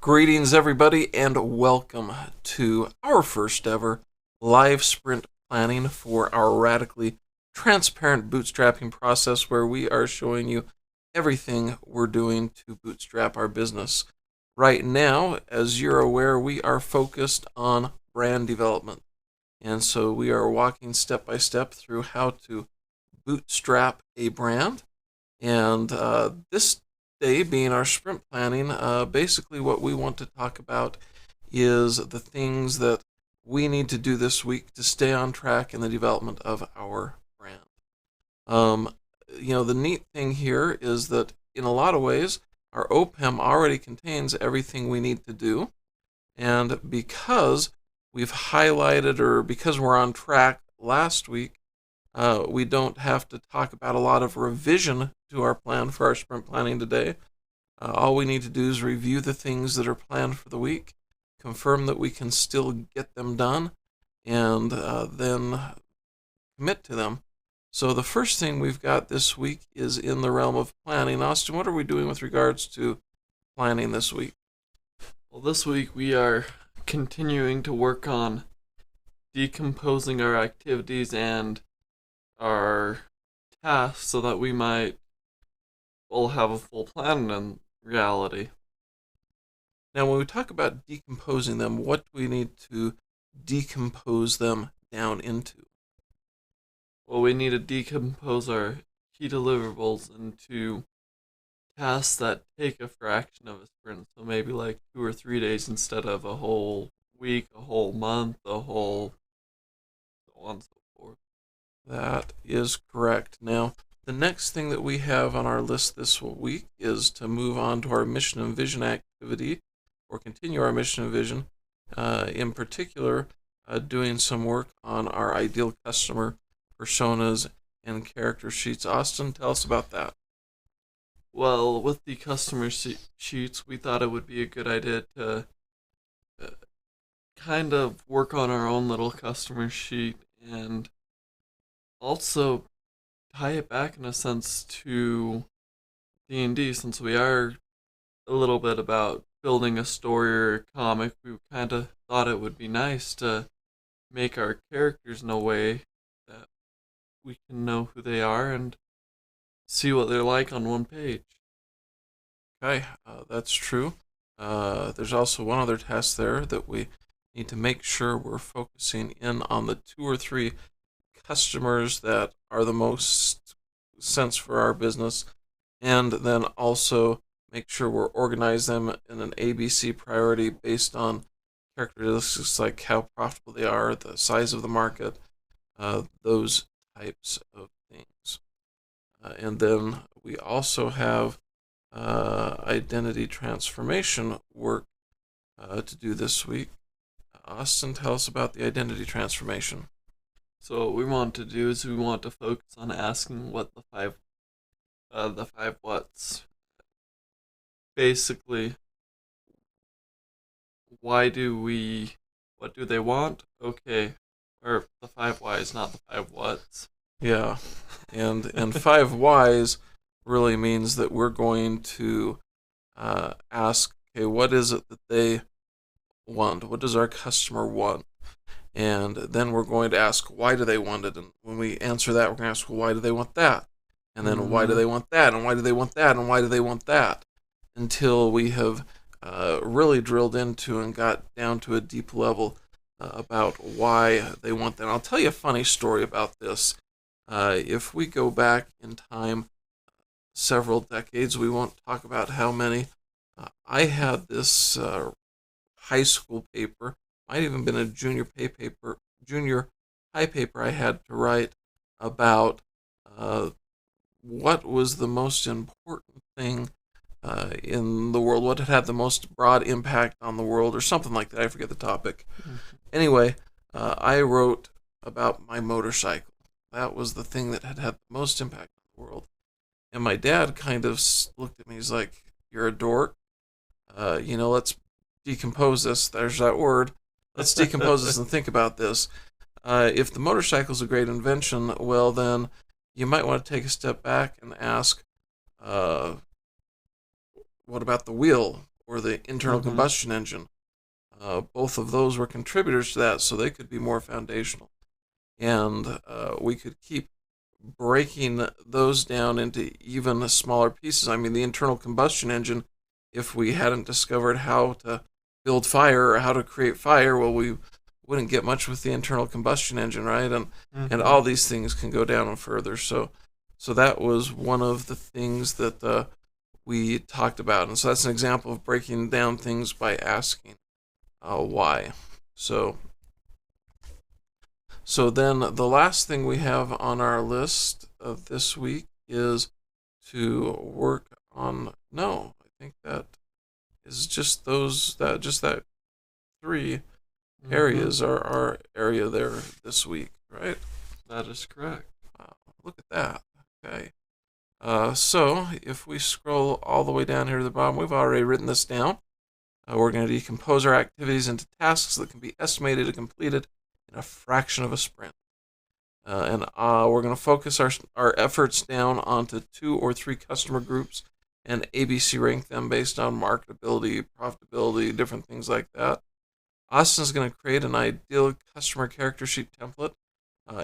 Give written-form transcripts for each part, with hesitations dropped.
Greetings, everybody, and welcome to our first ever live sprint planning for our radically transparent bootstrapping process, where we are showing you everything we're doing to bootstrap our business. Right now, as you're aware, we are focused on brand development. And so we are walking step by step through how to bootstrap a brand. And this day being our sprint planning, basically what we want to talk about is the things that we need to do this week to stay on track in the development of our brand. The neat thing here is that in a lot of ways, our OPEM already contains everything we need to do. And because we've highlighted, or because we're on track last week, we don't have to talk about a lot of revision to our plan for our sprint planning today. All we need to do is review the things that are planned for the week, confirm that we can still get them done, and then commit to them. So the first thing we've got this week is in the realm of planning. Austin, what are we doing with regards to planning this week? Well, this week we are continuing to work on decomposing our activities and our tasks so that we might all have a full plan in reality. Now, when we talk about decomposing them, what do we need to decompose them down into? Well, we need to decompose our key deliverables into tasks that take a fraction of a sprint. So maybe like 2 or 3 days instead of a whole week, a whole month, a whole so on and so forth. That is correct. Now, the next thing that we have on our list this week is to move on to our mission and vision activity, or continue our mission and vision, in particular, doing some work on our ideal customer personas and character sheets. Austin, tell us about that. Well, with the customer sheets, we thought it would be a good idea to kind of work on our own little customer sheet and also tie it back in a sense to D&D, since we are a little bit about building a story or a comic. We kind of thought it would be nice to make our characters in a way that we can know who they are and see what they're like on one page. Okay, that's true. There's also one other task there that we need to make sure we're focusing in on the 2 or 3 customers that are the most sense for our business, and then also make sure we're organize them in an ABC priority based on characteristics like how profitable they are, the size of the market, those types of things. And then we also have identity transformation work to do this week. Austin, tell us about the identity transformation. So what we want to do is we want to focus on asking what the five whats. Basically, what do they want? Okay. Or the 5 whys, not the 5 whats. Yeah. And 5 whys really means that we're going to ask, okay, what is it that they want? What does our customer want? And then we're going to ask, why do they want it? And when we answer that, we're going to ask, well, why do they want that? And then why do they want that? And why do they want that? And why do they want that? Until we have really drilled into and got down to a deep level about why they want that. And I'll tell you a funny story about this. If we go back in time several decades, we won't talk about how many. I had this high school paper, might even been a junior high paper I had to write about what was the most important thing in the world, what had the most broad impact on the world, or something like that. I forget the topic. Mm-hmm. Anyway, I wrote about my motorcycle. That was the thing that had the most impact on the world. And my dad kind of looked at me. He's like, "You're a dork. Let's decompose this." There's that word. Let's decompose this and think about this. If the motorcycle's a great invention, well, then you might want to take a step back and ask, what about the wheel? or the internal combustion engine. Both of those were contributors to that, so they could be more foundational. And we could keep breaking those down into even smaller pieces. I mean, the internal combustion engine, if we hadn't discovered how to build fire or how to create fire, well, we wouldn't get much with the internal combustion engine, right? And all these things can go down further. So that was one of the things that we talked about. And so that's an example of breaking down things by asking why. So then the last thing we have on our list of this week is to work on, no, I think that is just that three areas are our area there this week, right? That is correct. Wow, look at that. Okay. So if we scroll all the way down here to the bottom, we've already written this down. We're going to decompose our activities into tasks that can be estimated and completed in a fraction of a sprint. And we're going to focus our efforts down onto 2 or 3 customer groups and ABC rank them based on marketability, profitability, different things like that. Austin's going to create an ideal customer character sheet template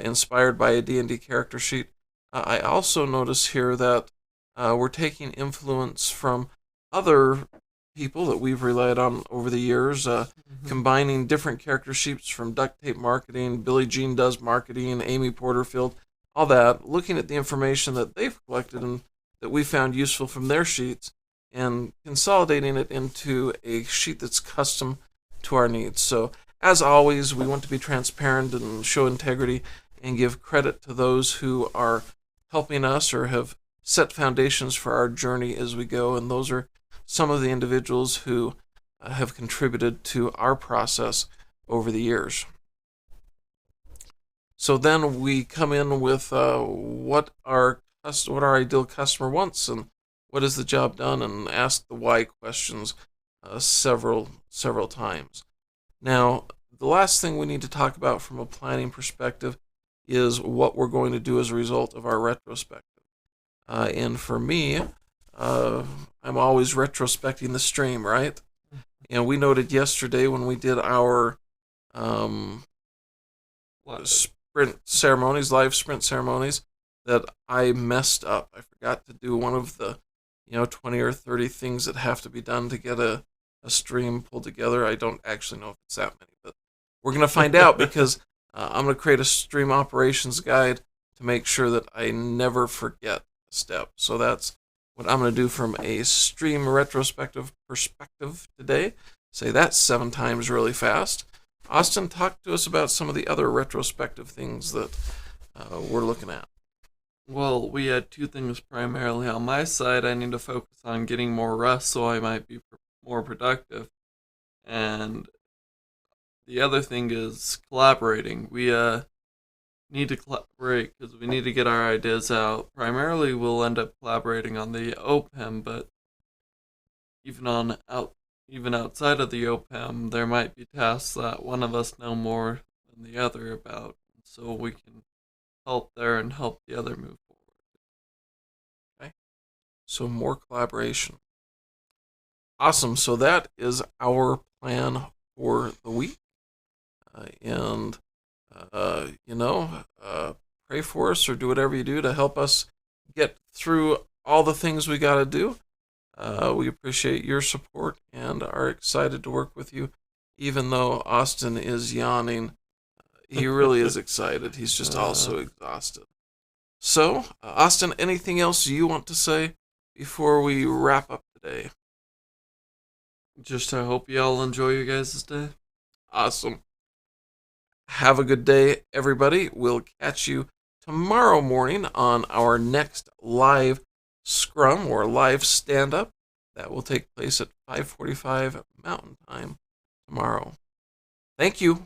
inspired by a D&D character sheet. I also notice here that we're taking influence from other people that we've relied on over the years, combining different character sheets from Duct Tape Marketing, Billie Jean Does Marketing, Amy Porterfield, all that, looking at the information that they've collected and that we found useful from their sheets and consolidating it into a sheet that's custom to our needs. So, as always, we want to be transparent and show integrity and give credit to those who are helping us or have set foundations for our journey as we go, and those are some of the individuals who have contributed to our process over the years. So then we come in with what our ideal customer wants and what is the job done, and ask the why questions several times. Now, the last thing we need to talk about from a planning perspective is what we're going to do as a result of our retrospective. And for me, I'm always retrospecting the stream, right? And we noted yesterday when we did our sprint ceremonies, live sprint ceremonies, that I messed up. I forgot to do one of the 20 or 30 things that have to be done to get a stream pulled together. I don't actually know if it's that many, but we're going to find out because I'm going to create a stream operations guide to make sure that I never forget a step. So that's what I'm going to do from a stream retrospective perspective today. Say that 7 times really fast. Austin, talk to us about some of the other retrospective things that we're looking at. Well, we had 2 things primarily on my side. I need to focus on getting more rest so I might be more productive. And the other thing is collaborating. We need to collaborate because we need to get our ideas out. Primarily, we'll end up collaborating on the OPEM, but even outside of the OPEM, there might be tasks that one of us know more than the other about, so we can help there and help the other move forward. Okay, so more collaboration. Awesome. So that is our plan for the week, and pray for us or do whatever you do to help us get through all the things we got to do. We appreciate your support and are excited to work with you, even though Austin is yawning. He really is excited. He's just also exhausted. So, Austin, anything else you want to say before we wrap up today? Just I hope you all enjoy your guys' day. Awesome. Have a good day, everybody. We'll catch you tomorrow morning on our next live scrum or live stand-up. That will take place at 5:45 Mountain Time tomorrow. Thank you.